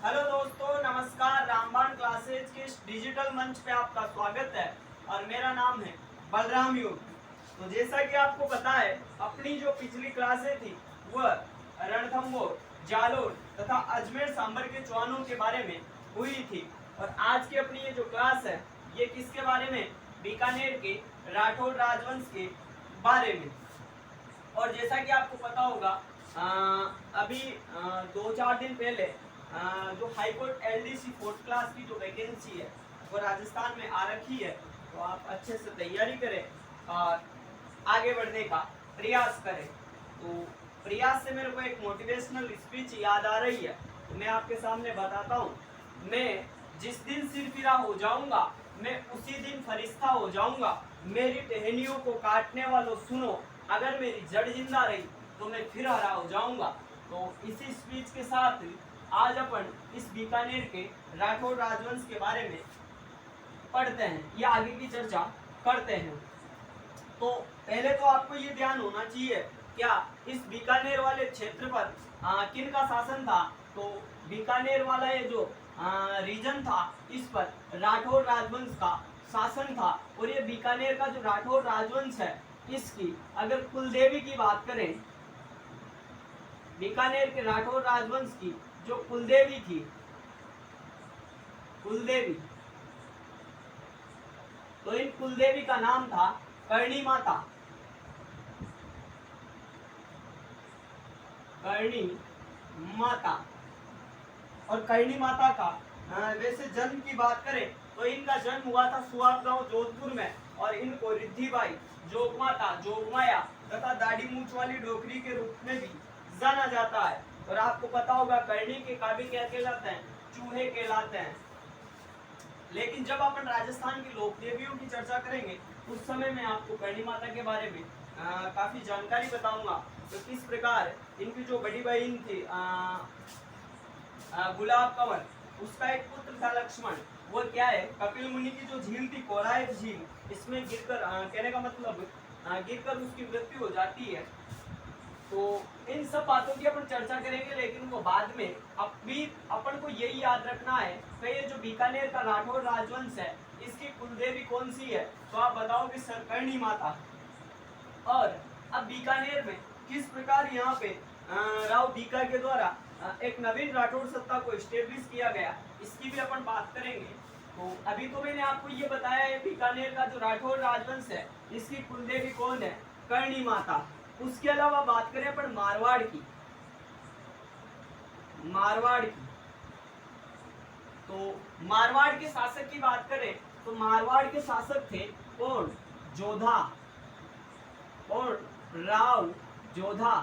Hello दोस्तों, नमस्कार। रामबाण क्लासेज के इस डिजिटल मंच पे आपका स्वागत है और मेरा नाम है बलराम योग। तो जैसा कि आपको पता है, अपनी जो पिछली क्लासें थी वह रणथंभौर, जालोर तथा अजमेर सांभर के चौहानों के बारे में हुई थी। और आज की अपनी ये जो क्लास है ये किसके बारे में? बीकानेर के राठौर राजवंश के बारे में। और जैसा कि आपको पता होगा, अभी 2-4 दिन पहले जो हाईकोर्ट एलडीसी 4th क्लास की जो वैकेंसी है वो राजस्थान में आ रखी है। तो आप अच्छे से तैयारी करें और आगे बढ़ने का प्रयास करें। तो प्रयास से मेरे को एक मोटिवेशनल स्पीच याद आ रही है, तो मैं आपके सामने बताता हूँ। मैं जिस दिन सिरफिरा हो जाऊंगा, मैं उसी दिन फरिश्ता हो जाऊंगा। मेरी टहनियों को काटने वालों सुनो, अगर मेरी जड़ जिंदा रही तो मैं फिर हरा हो जाऊंगा। तो इसी स्पीच के साथ आज अपन इस बीकानेर के राठौर राजवंश के बारे में पढ़ते हैं या आगे की चर्चा करते हैं। तो पहले तो आपको ये ध्यान होना चाहिए, क्या इस बीकानेर वाले क्षेत्र पर किन का शासन था? तो बीकानेर वाला ये जो रीजन था, इस पर राठौर राजवंश का शासन था। और ये बीकानेर का जो राठौर राजवंश है, इसकी अगर कुलदेवी की बात करें, बीकानेर के राठौर राजवंश की जो कुलदेवी थी, कुलदेवी, तो इन कुलदेवी का नाम था करणी माता। करणी माता। और करणी माता का वैसे जन्म की बात करें तो इनका जन्म हुआ था सुहाग गांव जोधपुर में। और इनको रिद्धिबाई, जोगमाता, जोगमाया तथा दाढ़ी मूछ वाली डोकरी के रूप में भी जाना जाता है। और आपको पता होगा करणी के काबिल क्या कहलाते हैं? चूहे कहलाते हैं। लेकिन जब अपन राजस्थान की लोक देवियों की चर्चा करेंगे उस समय मैं आपको करणी माता के बारे में काफी जानकारी बताऊंगा। तो किस प्रकार इनकी जो बड़ी बहन थी गुलाब कंवर, उसका एक पुत्र था लक्ष्मण। वो क्या है, कपिल मुनि की जो झील थी कोरायत झील, इसमें गिरकर कहने का मतलब गिरकर उसकी मृत्यु हो जाती है। तो इन सब बातों की अपन चर्चा करेंगे, लेकिन वो बाद में। अभी अपन को यही याद रखना है कि ये जो बीकानेर का राठौर राजवंश है, इसकी कुलदेवी कौन सी है? तो आप बताओगे सर, करणी माता। और अब बीकानेर में किस प्रकार यहाँ पे राव बीका के द्वारा एक नवीन राठौर सत्ता को स्टेब्लिश किया गया, इसकी भी अपन बात करेंगे। तो अभी तो मैंने आपको ये बताया है, बीकानेर का जो राठौर राजवंश है इसकी कुलदेवी कौन है? करणी माता। उसके अलावा बात करें अपन मारवाड़ की, मारवाड़ की, तो मारवाड़ के शासक की बात करें तो मारवाड़ के शासक थे कौन? जोधा और राव जोधा।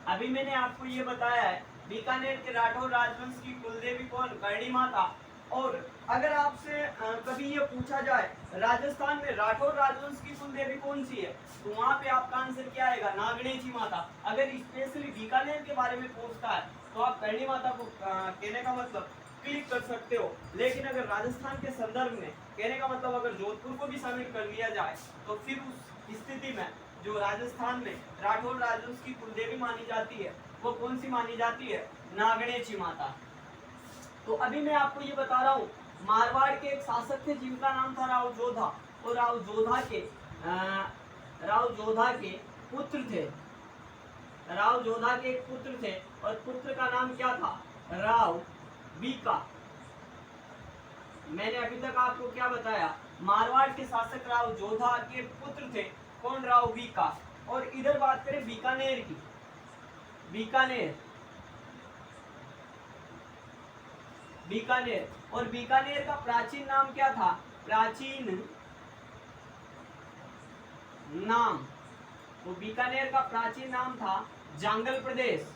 अभी मैंने आपको ये बताया है बीकानेर के राठौर राजवंश की कुलदेवी कौन? करणी माता। और अगर आपसे कभी ये पूछा जाए राजस्थान में राठौर राजवंश की कुलदेवी कौन सी है, तो वहां पे आपका आंसर क्या आएगा? नागणेची माता। अगर स्पेशली बीकानेर के बारे में पूछता है तो आप करणी माता को कहने का मतलब क्लिक कर सकते हो। लेकिन अगर राजस्थान के संदर्भ में कहने का मतलब अगर जोधपुर को भी शामिल कर लिया जाए तो फिर उस स्थिति में जो राजस्थान में राठौर राजवंश की कुलदेवी मानी जाती है वो कौन सी मानी जाती है? नागणेची माता। तो अभी मैं आपको ये बता रहा हूँ, मारवाड़ के एक शासक थे जिनका नाम था राव जोधा। और राव जोधा के पुत्र थे, राव जोधा के एक पुत्र थे और पुत्र का नाम क्या था? राव बीका। मैंने अभी तक आपको क्या बताया? मारवाड़ के शासक राव जोधा के पुत्र थे कौन? राव बीका। और इधर बात करें बीकानेर की, बीकानेर, बीकानेर। और बीकानेर का प्राचीन नाम क्या था? प्राचीन नाम, तो बीकानेर का प्राचीन नाम था जांगल प्रदेश,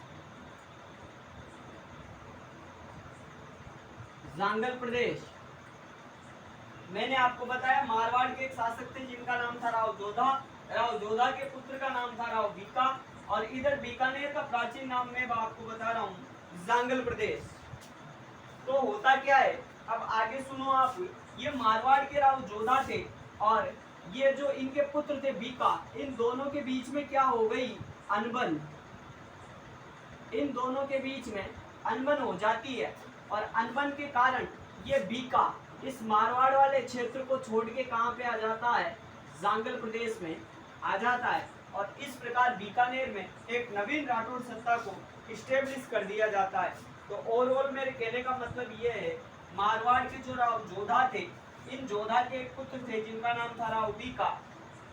जांगल प्रदेश। मैंने आपको बताया मारवाड़ के एक शासक थे जिनका नाम था राव जोधा। राव जोधा के पुत्र का नाम था राव बीका। और इधर बीकानेर का प्राचीन नाम मैं आपको बता रहा हूँ, जांगल प्रदेश। तो होता क्या है, अब आगे सुनो आप। ये मारवाड़ के राव जोधा थे और ये जो इनके पुत्र थे बीका, इन दोनों के बीच में क्या हो गई? अनबन। इन दोनों के बीच में अनबन हो जाती है और अनबन के कारण ये बीका इस मारवाड़ वाले क्षेत्र को छोड़ के कहाँ पे आ जाता है, जांगल प्रदेश में आ जाता है। और इस प्रकार बीकानेर में एक नवीन राठौड़ सत्ता को इस्टेब्लिश कर दिया जाता है। तो ओवरऑल मेरे कहने का मतलब ये है, मारवाड़ के जो राव जोधा थे, इन जोधा के एक पुत्र थे जिनका नाम था राव बीका।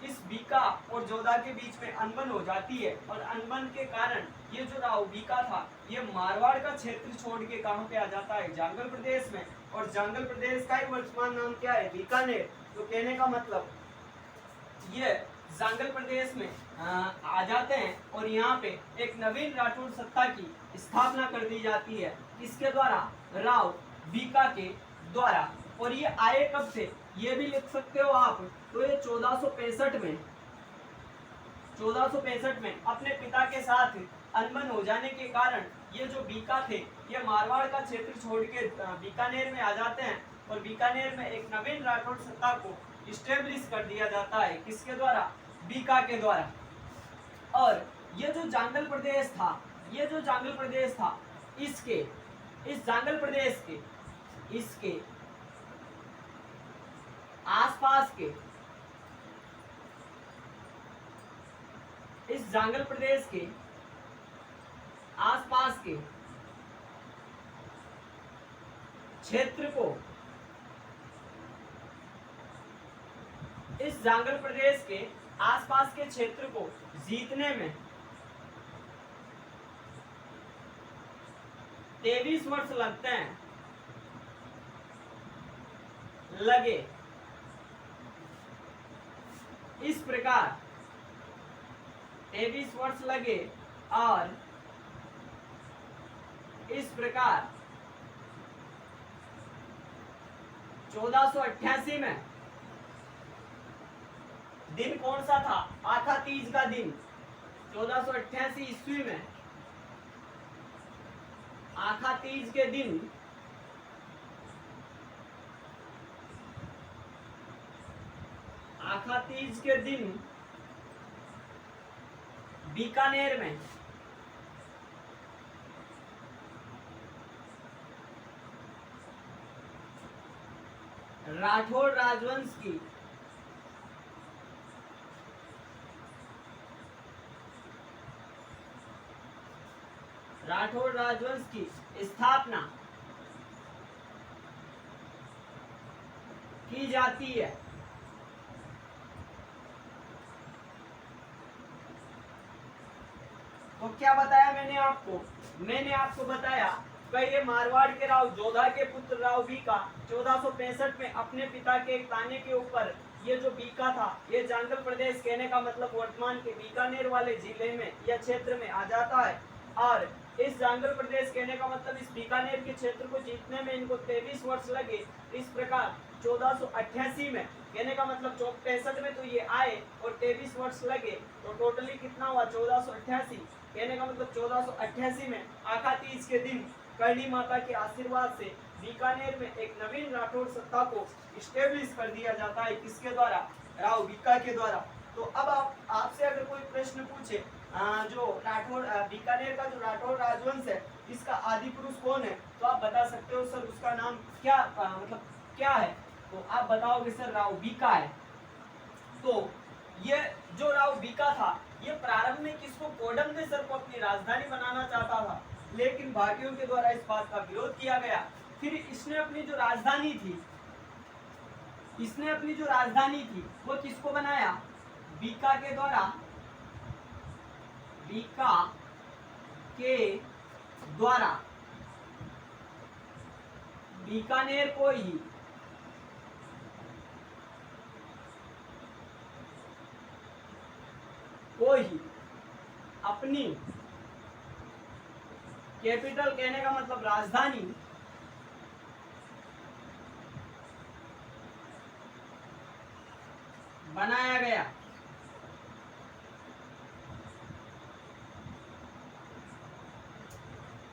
इस बीका और जोधा के बीच में अनबन हो जाती है और अनबन के कारण ये जो राव बीका था ये मारवाड़ का क्षेत्र छोड़ के कहाँ पे आ जाता है, जांगल प्रदेश में। और जांगल प्रदेश का ही वर्तमान नाम क्या है, बीकानेर। तो कहने का मतलब ये जांगल प्रदेश में आ जाते हैं और यहाँ पे एक नवीन राठौड़ सत्ता की स्थापना कर दी जाती है। किसके द्वारा, राव बीका के द्वारा। और ये आए कब से, ये भी लिख सकते हो आप। तो ये 1465 में अपने पिता के साथ अनबन हो जाने के कारण ये जो बीका थे ये मारवाड़ का क्षेत्र छोड़ के बीकानेर में आ जाते हैं और बीकानेर में एक नवीन राठौड़ सत्ता को इस्टेब्लिश कर दिया जाता है। किसके द्वारा, बीका के द्वारा। और ये जो जांगल प्रदेश था, इसके इस जांगल प्रदेश के इसके आसपास के, इस जांगल प्रदेश के आसपास के क्षेत्र को, इस जांगल प्रदेश के आसपास के क्षेत्र को जीतने में 23 वर्ष लगे। इस प्रकार 23 वर्ष लगे और इस प्रकार 1488 में दिन कौन सा था, आखा तीज का दिन। 1488 ईस्वी में आखा तीज के दिन बीकानेर में राठौड़ राजवंश की स्थापना की जाती है। तो क्या बताया मैंने आपको बताया कि ये मारवाड़ के राव जोधा के पुत्र राव बीका 1465 में अपने पिता के एक ताने के ऊपर ये जो बीका था ये जांगल प्रदेश, कहने का मतलब वर्तमान के बीकानेर वाले जिले में या क्षेत्र में आ जाता है। और इस जांगल प्रदेश, कहने का मतलब इस बीकानेर के क्षेत्र को जीतने में इनको 23 वर्ष लगे। इस प्रकार 1488 में, कहने का मतलब 64 में तो ये आए और 23 वर्ष लगे, तो टोटली कितना हुआ 1488। कहने का मतलब 1488 में आखा तीज के दिन करणी माता के आशीर्वाद से बीकानेर में एक नवीन राठौड़ सत्ता को इस्टेब्लिश कर दिया जाता है। किसके द्वारा, राव बीका के द्वारा। तो अब आपसे अगर कोई प्रश्न पूछे जो राठौड़ बीकानेर का जो राठौड़ राजवंश है इसका आदि पुरुष कौन है, तो आप बता सकते हो सर उसका नाम क्या मतलब क्या है, तो आप बताओगे सर राव बीका है। तो ये जो राव बीका था ये प्रारंभ में किसको, कोडमदेसर को अपनी राजधानी बनाना चाहता था, लेकिन भाटियों के द्वारा इस बात का विरोध किया गया। फिर इसने अपनी जो राजधानी थी वो किसको बनाया, बीका के द्वारा, बीकानेर को ही अपनी कैपिटल, कहने का मतलब राजधानी बनाया गया।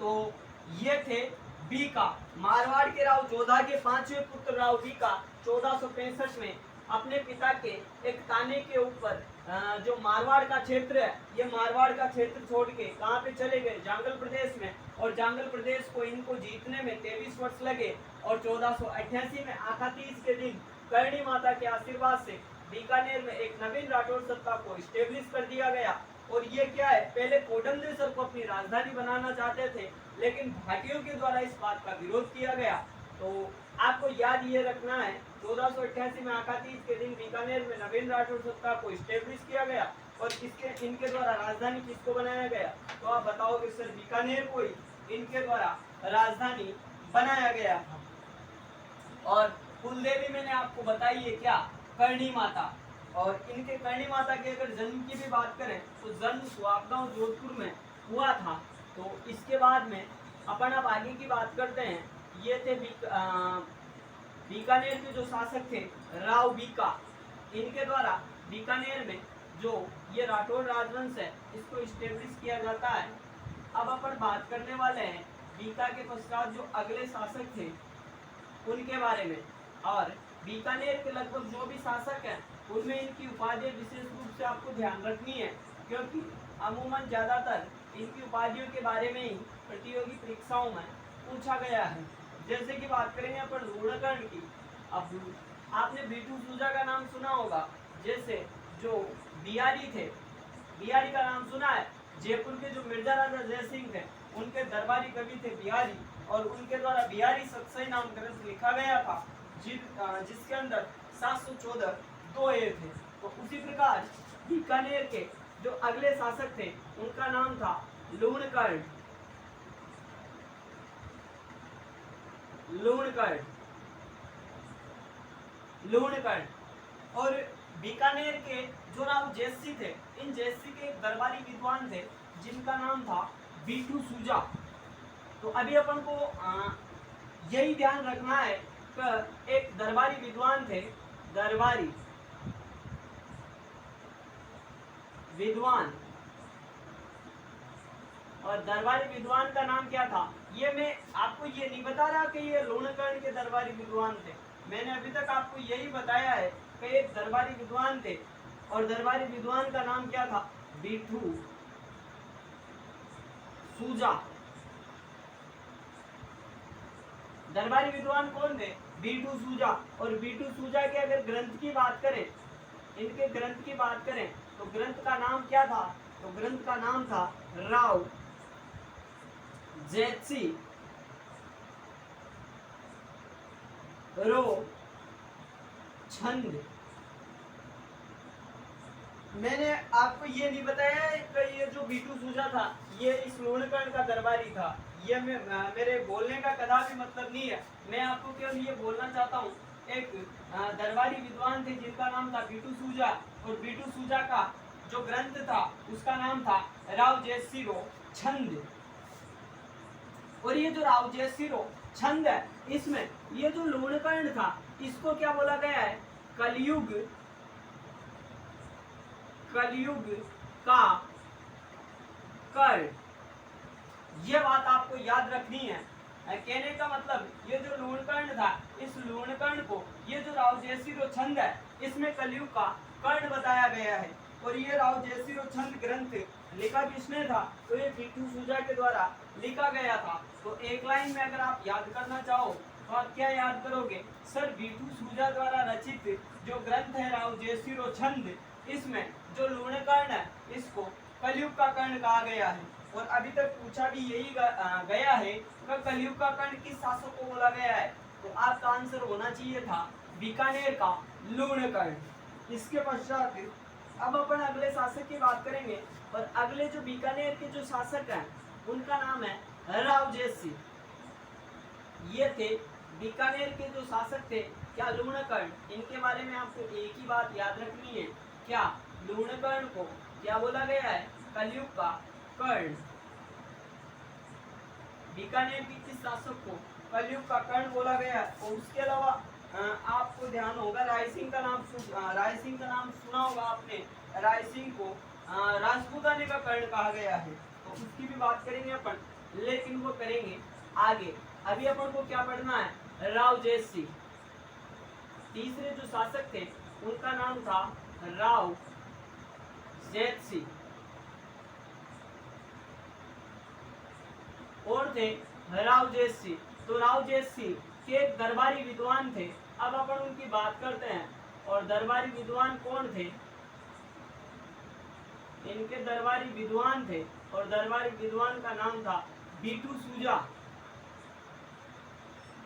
तो ये थे बीका, मारवाड़ के राव जोधा के 5वें पुत्र राव बीका 1465 में अपने पिता के एक ताने के ऊपर जो मारवाड़ का क्षेत्र है, ये मारवाड़ का क्षेत्र छोड़ के कहाँ पे चले गए, जांगल प्रदेश में। और जांगल प्रदेश को इनको जीतने में 23 वर्ष लगे और 1488 में आखा तीज के दिन करणी माता के आशीर्वाद से बीकानेर में एक नवीन राठौर सत्ता को स्टेब्लिश कर दिया गया। और ये क्या है, पहले कोडमदेसर को अपनी राजधानी बनाना चाहते थे, लेकिन भाटियों के द्वारा इस बात का विरोध किया गया। तो आपको याद ये रखना है, 1488 में आखा तीज के दिन बीकानेर में नवीन राठौर सत्ता को स्टेब्लिश किया गया। और किसके, इनके द्वारा राजधानी किसको बनाया गया, तो आप बताओगे सर बीकानेर को ही इनके द्वारा राजधानी बनाया गया था। और कुलदेवी मैंने आपको बताई है क्या, करणी माता। और इनके करणी माता के अगर जन्म की भी बात करें तो जन्म सुहागगांव जोधपुर में हुआ था। तो इसके बाद में अपन अब आगे की बात करते हैं। ये थे बीकानेर के जो शासक थे राव बीका, इनके द्वारा बीकानेर में जो ये राठौर राजवंश है इसको स्टेब्लिश किया जाता है। अब अपन बात करने वाले हैं बीका के पश्चात जो अगले शासक थे उनके बारे में। और बीकानेर के लगभग जो भी शासक हैं उनमें इनकी उपाधि विशेष रूप से आपको ध्यान रखनी है, क्योंकि अमूमन ज्यादातर इनकी उपाधियों के बारे में ही प्रतियोगी परीक्षाओं में पूछा गया है। जैसे कि बात करेंगे अपन लूणकर्ण की। अब आपने बीटू सूजा का नाम सुना होगा। जैसे जो बिहारी थे, बिहारी का नाम सुना है, जयपुर के जो मिर्जा राजा जयसिंह थे उनके दरबारी कवि थे बिहारी, और उनके द्वारा बिहारी सतसई नाम ग्रंथ लिखा गया था जिसके अंदर 714 दोहे थे। तो उसी प्रकार बीकानेर के जो अगले शासक थे उनका नाम था लूणकर्ण। और बीकानेर के जो राव जयसी थे, इन जयसी के एक दरबारी विद्वान थे जिनका नाम था बीटू सूजा। तो अभी अपन को यही ध्यान रखना है कि एक दरबारी विद्वान थे, दरबारी विद्वान, और दरबारी विद्वान का नाम क्या था। ये मैं आपको ये नहीं बता रहा कि ये लूणकर्ण के दरबारी विद्वान थे, मैंने अभी तक आपको यही बताया है कि एक दरबारी विद्वान थे और दरबारी विद्वान का नाम क्या था, बीटू सूजा। दरबारी विद्वान कौन थे, बीटू सूजा। और बीटू सूजा के अगर ग्रंथ की बात करें, इनके ग्रंथ की बात करें तो ग्रंथ का नाम क्या था, तो ग्रंथ का नाम था राव जयसी रो छंद। मैंने आपको ये नहीं बताया कि ये जो बीटू सूजा था ये इस लूणकर्ण का दरबारी था। ये मेरे बोलने का कदापि मतलब नहीं है, मैं आपको केवल ये बोलना चाहता हूँ एक दरबारी विद्वान थे जिनका नाम था बीटू सूजा, और बीटू सूजा का जो ग्रंथ था उसका नाम था राव जयसी रो छंद। और ये जो राव जयसी रो छंद है, इसमें ये जो लूणकर्ण था इसको क्या बोला गया है, कलयुग का कर्ण। ये बात आपको याद रखनी है। कहने का मतलब ये जो लूणकर्ण था, इस लूणकर्ण को ये जो राव जयसी रो छंद है इसमें कलयुग का कर्ण बताया गया है। और ये राव जयसी रो छंद ग्रंथ लिखा किसने था, तो ये बीटू सूजा के द्वारा लिखा गया था। तो एक लाइन में अगर आप याद करना चाहो तो आप क्या याद करोगे, सर बीटू सूजा द्वारा रचित जो ग्रंथ है राव जयसी रो छंद, इसमें जो लूणकर्ण है इसको कलयुग का कर्ण कहा गया है। और अभी तक पूछा भी यही गया है कि कलयुग का कर्ण किस शासक को बोला गया है, तो आपका आंसर होना चाहिए था बीकानेर का लूणकर्ण। इसके पश्चात अब अपन अगले शासक की बात करेंगे, और अगले जो बीकानेर के जो शासक हैं उनका नाम है राव जयसी। ये थे बीकानेर के जो शासक थे क्या, लूणकर्ण। इनके बारे में आपको एक ही बात याद रखनी है, क्या लूणकर्ण को क्या बोला गया है, कलयुग का कर्ण। बीकानेर के किस शासक को कलयुग का कर्ण बोला गया है। और उसके अलावा आपको ध्यान होगा रायसिंह का नाम सुना होगा आपने। रायसिंह को राजपूताने का कर्ण कहा गया है, तो उसकी भी बात करेंगे अपन, लेकिन वो करेंगे आगे। अभी अपन को क्या पढ़ना है, राव जयसी। तीसरे जो शासक थे उनका नाम था राव जैतसी। और थे राव जैतसी। तो राव जैतसी के एक दरबारी विद्वान थे। अब अपन उनकी बात करते हैं। और दरबारी विद्वान कौन थे? इनके दरबारी विद्वान थे और दरबारी विद्वान का नाम था बीटू सूजा।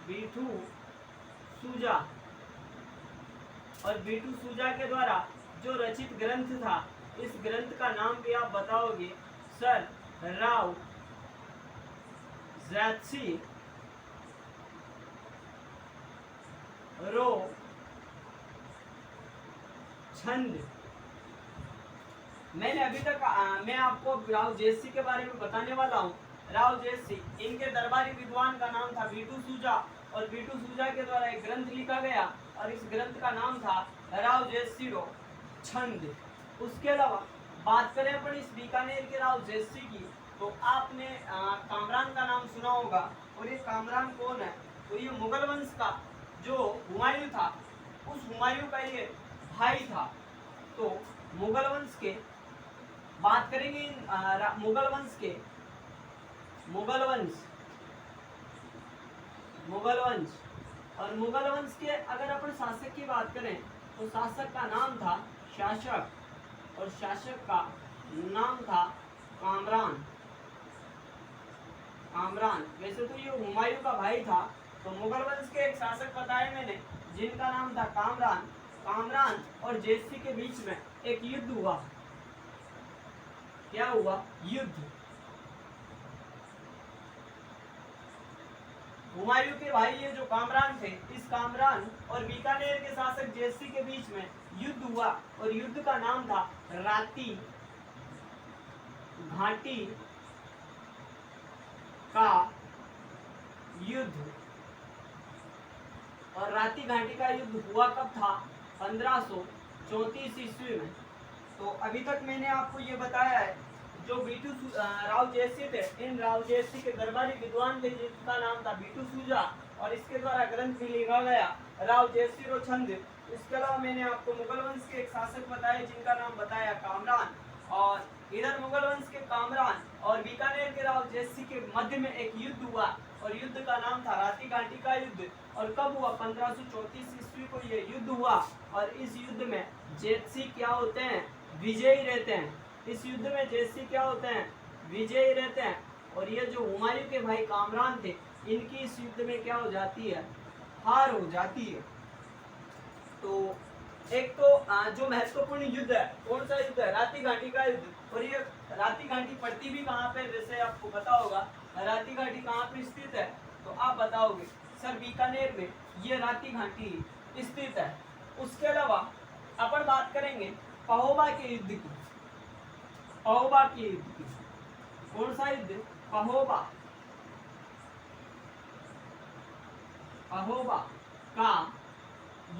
बीटू सूजा। और बीटू सूजा के द्वारा जो रचित ग्रंथ था, इस ग्रंथ का नाम भी आप बताओगे सर राव जैतसी रो छंद। मैंने अभी तक मैं आपको राव जैतसी के बारे में बताने वाला हूँ। राव जैतसी, इनके दरबारी विद्वान का नाम था बीटू सूजा और बीटू सूजा के द्वारा एक ग्रंथ लिखा गया और इस ग्रंथ का नाम था राव जैतसी रो छंद। उसके अलावा बात करें अपन इस बीकानेर के राव जैतसी की, तो आपने कामरान का नाम सुना होगा। और ये कामरान कौन है? तो ये मुगल वंश का जो हुमायूं था, उस हुमायूं का ये भाई था। तो मुगल वंश के बात करेंगे, मुगल वंश के मुगल वंश और मुगल वंश के अगर अपन शासक की बात करें तो शासक का नाम था शासक और शासक का नाम था कामरान। वैसे तो ये हुमायूं का भाई था। तो मुगल वंश के एक शासक बताए मैंने जिनका नाम था कामरान और जैतसी के बीच में एक युद्ध हुआ। क्या हुआ? युद्ध। हुमायूं के भाई ये जो कामरान थे, इस कामरान और बीकानेर के शासक जैतसी के बीच में युद्ध हुआ और युद्ध का नाम था राती घाटी का युद्ध। और राती घाटी का युद्ध हुआ कब था? 1534 ईस्वी में। तो अभी तक मैंने आपको ये बताया है जो बीटू राव जैतसी थे, इन राव जैतसी के दरबारी विद्वान थे जिसका नाम था बीटू सूजा और इसके द्वारा ग्रंथ भी लिखा गया राव जैतसी रो छंद। इसके अलावा मैंने आपको मुगल वंश के एक शासक बताए जिनका नाम बताया कामरान। और इधर मुगल वंश के कामरान और बीकानेर के राव जैतसी के मध्य में एक युद्ध हुआ और युद्ध का नाम था राती घाटी का युद्ध। और कब हुआ? 1534 ईस्वी को ये युद्ध हुआ और इस युद्ध में जैतसी क्या होते हैं? विजयी रहते हैं। इस युद्ध में जैतसी क्या होते हैं? विजयी रहते हैं। और ये जो हुमायूं के भाई कामरान थे, इनकी इस युद्ध में क्या हो जाती है? हार हो जाती है। तो एक तो जो महत्वपूर्ण युद्ध है, कौन सा युद्ध है? राती घाटी का युद्ध। और ये राती घाटी पड़ती भी कहाँ पे? जैसे आपको पता होगा राती घाटी कहाँ पे स्थित है, तो आप बताओगे सर बीकानेर में ये राती घाटी स्थित है। उसके अलावा अपन बात करेंगे पहोबा के युद्ध की। पहोबा के युद्ध की। कौन सा युद्ध? पहोबा का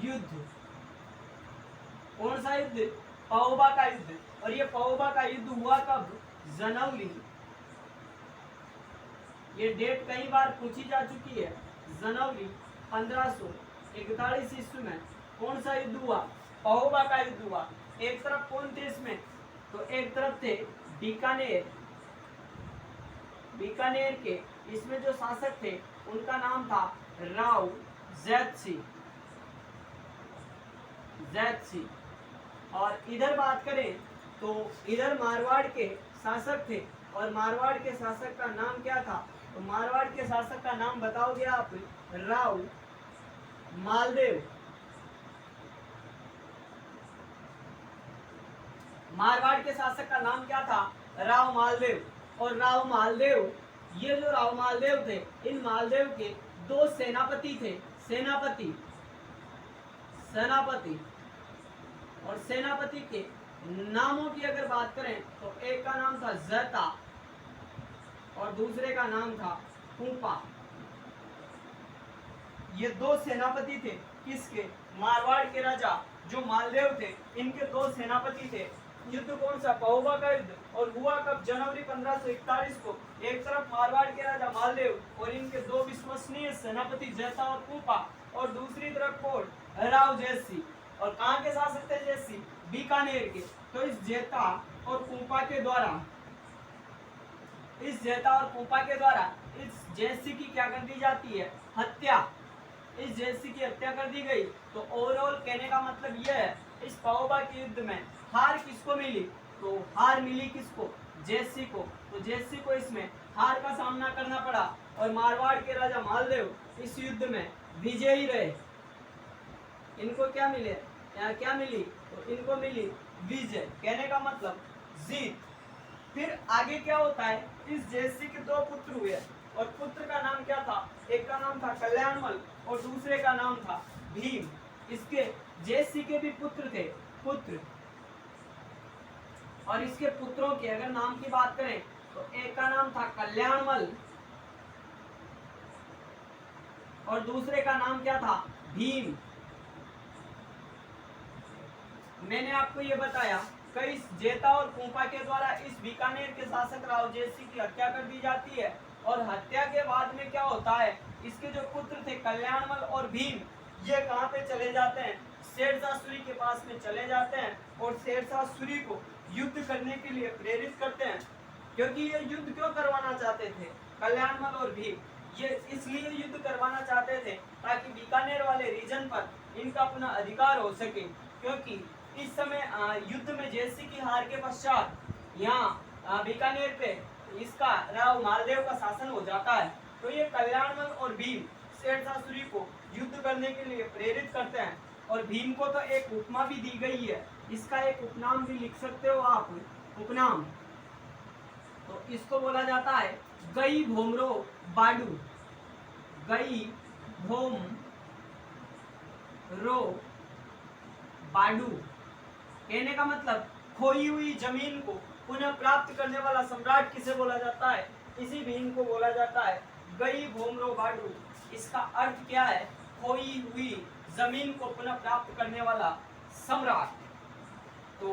युद्ध। कौन सा युद्ध? पहोबा का युद्ध। और ये पहोबा का युद्ध हुआ कब? जनवरी। ये डेट कई बार पूछी जा चुकी है। जनवरी 1541 ईस्वी में कौन सा युद्ध हुआ? पहोबा का युद्ध हुआ। एक तरफ कौन थे इसमें? तो एक तरफ थे बीकानेर के इसमें जो शासक थे उनका नाम था राव जैतसी। और इधर बात करें तो इधर मारवाड़ के शासक थे और मारवाड़ के शासक का नाम क्या था? तो मारवाड़ के शासक का नाम बताओगे आप? राव मालदेव। मारवाड़ के शासक का नाम क्या था? राव मालदेव। और राव मालदेव, ये जो राव मालदेव थे, इन मालदेव के दो सेनापति थे। सेनापति और सेनापति के नामों की अगर बात करें तो एक का नाम था जैता और दूसरे का नाम था कुंपा। ये दो सेनापति थे किसके? मारवाड़ के राजा जो मालदेव थे, इनके दो सेनापति थे। युद्ध कौन सा? पहोबा का युद्ध। और हुआ कब? जनवरी 1541 को। एक तरफ मारवाड़ के राजा मालदेव और इनके दो विश्वसनीय सेनापति जैता और कुंपा, और दूसरी तरफ कौन? राव जैतसी। और कहाँ के शासक थे जैतसी? बीकानेर के। तो इस जैता और कुंपा के द्वारा इस जेता और कुंपा के द्वारा इस जयसी की क्या कर दी जाती है, हत्या। इस जयसी की हत्या कर दी गई। तो ओवरऑल कहने का मतलब यह है, इस पाओबा के युद्ध में हार किसको मिली, तो हार मिली किसको, जयसी को। तो जयसी को इसमें हार का सामना करना पड़ा और मारवाड़ के राजा मालदेव इस युद्ध में विजयी रहे। इनको क्या मिले, क्या मिली, तो इनको मिली विजय, कहने का मतलब जीत। फिर आगे क्या होता है, इस जयसी के दो पुत्र हुए और पुत्र का नाम क्या था, एक का नाम था कल्याणमल और दूसरे का नाम था भीम। इसके जयसी के भी पुत्र थे, पुत्र। और इसके पुत्रों के अगर नाम की बात करें तो एक का नाम था कल्याणमल और दूसरे का नाम क्या था, भीम। मैंने आपको ये बताया कई जेता और कुंपा के द्वारा इस बीकानेर के शासक राव जयसी की हत्या कर दी जाती है और हत्या के बाद में क्या होता है, इसके जो पुत्र थे कल्याणमल और भीम, ये कहाँ पे चले जाते हैं, शेरशाह सूरी के पास में चले जाते हैं और शेरशाह सूरी को युद्ध करने के लिए प्रेरित करते हैं। क्योंकि ये युद्ध क्यों करवाना चाहते थे कल्याणमल और भीम, ये इसलिए युद्ध करवाना चाहते थे ताकि बीकानेर वाले रीजन पर इनका अपना अधिकार हो सके। क्योंकि इस समय युद्ध में जयसी की हार के पश्चात यहाँ बीकानेर पे इसका राव मालदेव का शासन हो जाता है। तो ये कल्याणमल और भीम शेरशाह सूरी को युद्ध करने के लिए प्रेरित करते हैं और भीम को तो एक उपमा भी दी गई है, इसका एक उपनाम भी लिख सकते हो आप, उपनाम। तो इसको बोला जाता है गई भोमरो बाडू, गई भोम रो बाडू, कहने का मतलब खोई हुई जमीन को पुनः प्राप्त करने वाला सम्राट किसे बोला जाता है, इसी भीम को बोला जाता है गई भोमरो बाडू। इसका अर्थ क्या है, खोई हुई जमीन को पुनः प्राप्त करने वाला सम्राट। तो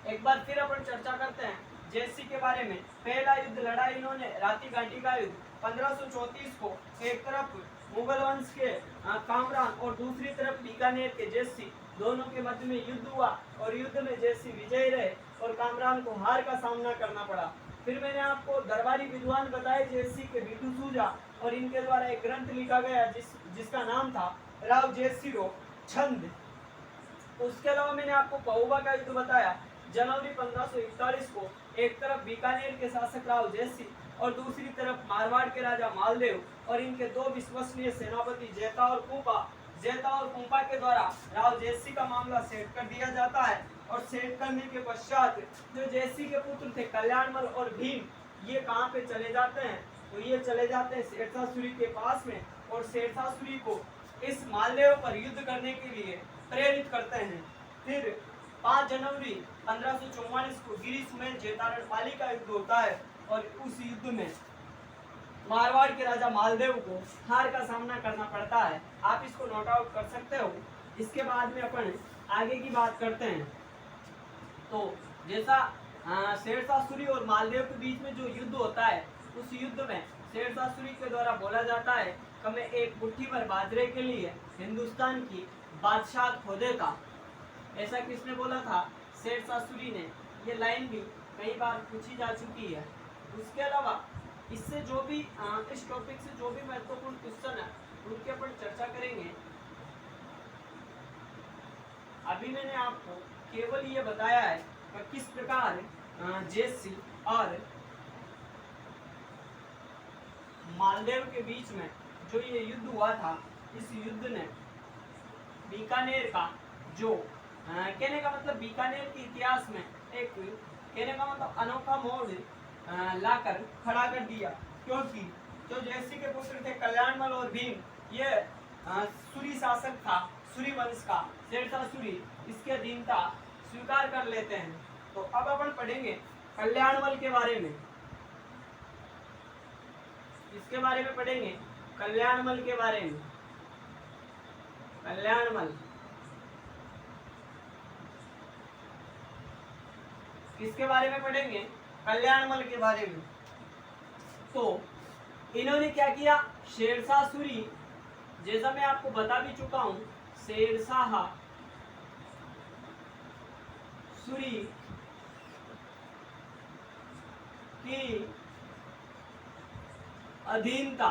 एक बार फिर अपन चर्चा करते हैं जयसी के बारे में। पहला युद्ध लड़ा इन्होंने राती घाटी का युद्ध 1534 को, एक तरफ मुगल वंश के कामरान और दूसरी तरफ बीकानेर के जयसी, दोनों के मध्य में युद्ध हुआ और युद्ध में जयसी विजयी रहे और कामरान को हार का सामना करना पड़ा। फिर मैंने आपको दरबारी विद्वान बताए जयसी के बिटू सूजा और इनके द्वारा एक ग्रंथ लिखा गया जिसका नाम था राव जयसी रो छंद। उसके अलावा मैंने आपको पाओबा का युद्ध बताया जनवरी 1541 को, एक तरफ बीकानेर के शासक राव जयसी और दूसरी तरफ मारवाड़ के राजा मालदेव और इनके दो विश्वसनीय सेनापति जेता और कुंपा। जेता और कुंपा के द्वारा राव जयसी का मामला सेट कर दिया जाता है और सेट करने के पश्चात जो जयसी के पुत्र थे कल्याणमल और भीम, ये कहाँ पे चले जाते हैं, तो ये चले जाते हैं शेरशाह सूरी के पास में और शेरशाह सूरी को इस मालदेव पर युद्ध करने के लिए प्रेरित करते हैं। फिर 5 जनवरी 1544 को गिरी सुमेर जेतारण पाली का युद्ध होता है और उस युद्ध में मारवाड़ के राजा मालदेव को हार का सामना करना पड़ता है। आप इसको नोट आउट कर सकते हो। इसके बाद में अपन आगे की बात करते हैं। तो जैसा शेरशाह सूरी और मालदेव के बीच में जो युद्ध होता है, उस युद्ध में शेरशाह सूरी के द्वारा बोला जाता है कि मैं एक मुट्ठी भर बाजरे के लिए हिंदुस्तान की बादशाह खो देता। ऐसा किसने बोला था, शेरशाह सूरी ने। ये लाइन भी कई बार पूछी जा चुकी है। उसके अलावा इससे जो भी इस टॉपिक से जो भी महत्वपूर्ण क्वेश्चन है उनकी अपन चर्चा करेंगे। अभी मैंने आपको केवल ये बताया है कि किस प्रकार जयसी और मालदेव के बीच में जो ये युद्ध हुआ था, इस युद्ध ने बीकानेर का जो कहने का मतलब बीकानेर के इतिहास में एक कहने का मतलब अनोखा मोड़ लाकर खड़ा कर दिया। क्योंकि जो जयसी के पुत्र थे कल्याणमल और भीम, ये सूरी शासक था, सूरी वंश का शेरशाह सूरी, इसके अधीनता स्वीकार कर लेते हैं। तो अब अपन पढ़ेंगे कल्याणमल के बारे में। इसके बारे में पढ़ेंगे कल्याणमल के बारे में। कल्याणमल किसके बारे में पढ़ेंगे, कल्याणमल के बारे में। तो इन्होंने क्या किया, शेरशाह सूरी, जैसा मैं आपको बता भी चुका हूं, शेरशाह सूरी की अधीनता,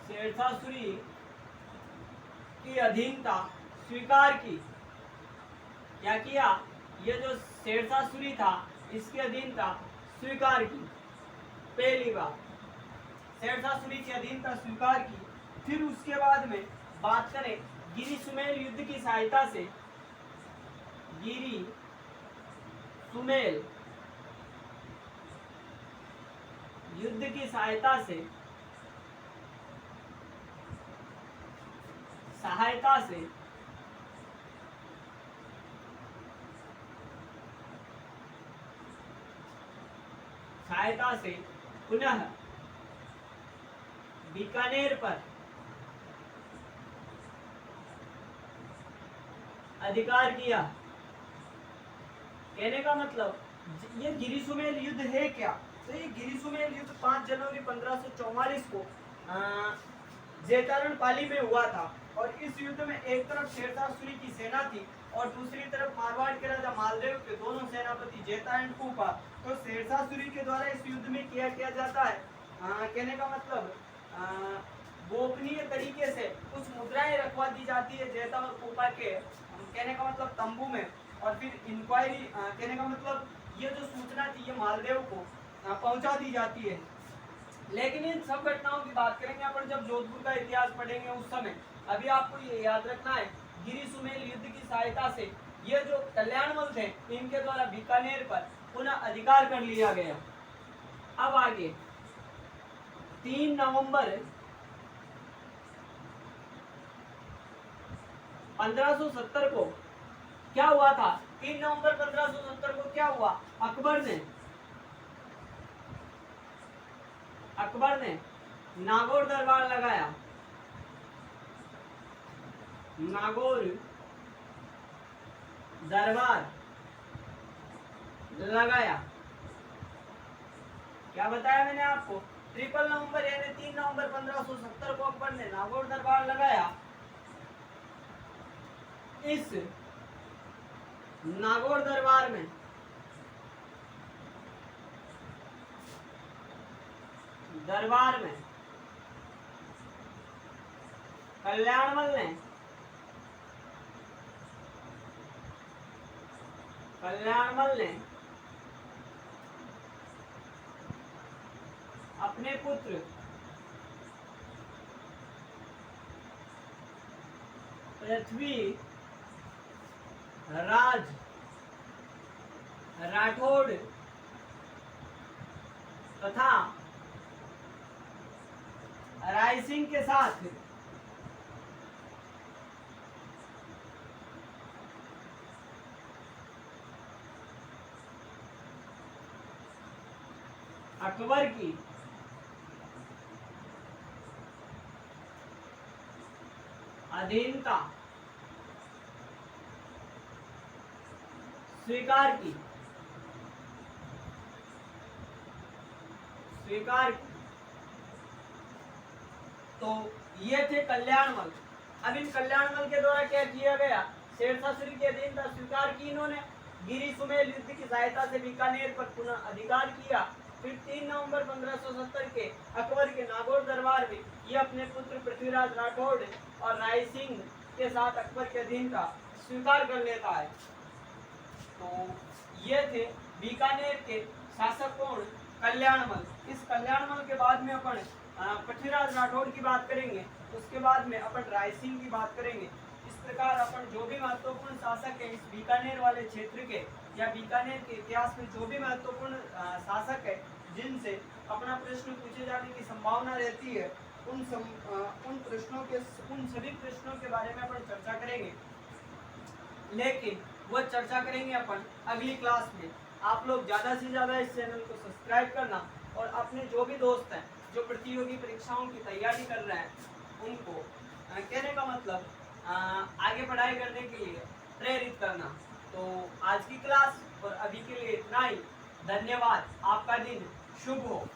शेरशाह सूरी की अधीनता स्वीकार की। क्या किया? ये जो शेरशाह सूरी था इसकी अधीनता स्वीकार की। पहली बात शेरशाह सूरी की अधीनता स्वीकार की। फिर उसके बाद में बात करें गिरी सुमेल युद्ध की सहायता से, गिरी सुमेल युद्ध की सहायता से पुनः बीकानेर पर अधिकार किया। कहने का मतलब ये गिरी सुमेल युद्ध है क्या? तो ये गिरी सुमेल युद्ध 5 जनवरी 1544 को जेतारण पाली में हुआ था। और इस युद्ध में एक तरफ शेरशाह सूरी की सेना थी और दूसरी तरफ मारवाड़ के राजा मालदेव के दोनों सेनापति जेता एंड कूपा। तो शेरशाह सूरी के द्वारा इस युद्ध में किया जाता है। कहने का मतलब गोपनीय तरीके से कुछ मुद्राएं रखवा दी जाती है जेता और कूपा के, कहने का मतलब तंबू में। और फिर इंक्वायरी, कहने का मतलब ये जो सूचना थी ये मालदेव को पहुंचा दी जाती है। लेकिन इन सब घटनाओं की बात करेंगे अपन जब जोधपुर का इतिहास पढ़ेंगे उस समय। अभी आपको ये याद रखना है गिरी सुमेल युद्ध की सहायता से ये जो कल्याणमल थे इनके द्वारा बीकानेर पर पुनः अधिकार कर लिया गया। अब आगे 3 नवंबर 1570 को क्या हुआ था? 3 नवंबर 1570 को क्या हुआ? अकबर ने नागौर दरबार लगाया। नागौर दरबार लगाया। क्या बताया मैंने आपको? 3 नवंबर यानी 3 नवंबर 1570 को अकबर ने नागौर दरबार लगाया। इस नागौर दरबार में कल्याणमल ने अपने पुत्र पृथ्वी राज राठौड़ तथा राय सिंह के साथ अकबर की अधीनता स्वीकार की। तो ये थे कल्याणमल। अब इन कल्याणमल के द्वारा क्या किया गया? शेरशाह सूरी की अधीनता स्वीकार की इन्होंने, गिरी सुमेल युद्ध की सहायता से बीकानेर पर पुनः अधिकार किया। फिर 3 नवंबर 1570 के अकबर के नागौर दरबार में ये अपने पुत्र पृथ्वीराज राठौड़ और राय सिंह के साथ अकबर के अधीनता स्वीकार कर लेता है। तो ये थे बीकानेर के शासक कौन? कल्याणमल। इस कल्याणमल के बाद में अपन पृथ्वीराज राठौड़ की बात करेंगे, उसके बाद में अपन राय सिंह की बात करेंगे। इस प्रकार अपन जो भी महत्वपूर्ण शासक है इस बीकानेर वाले क्षेत्र के या बीकानेर के इतिहास में जो भी महत्वपूर्ण शासक है जिनसे अपना प्रश्न पूछे जाने की संभावना रहती है उन सभी प्रश्नों के बारे में अपन चर्चा करेंगे। लेकिन वो चर्चा करेंगे अपन अगली क्लास में। आप लोग ज़्यादा से ज़्यादा इस चैनल को सब्सक्राइब करना और अपने जो भी दोस्त हैं जो प्रतियोगी परीक्षाओं की तैयारी कर रहे हैं उनको कहने का मतलब आगे पढ़ाई करने के लिए प्रेरित करना। तो आज की क्लास और अभी के लिए इतना ही। धन्यवाद। आपका दिन शुभ हो।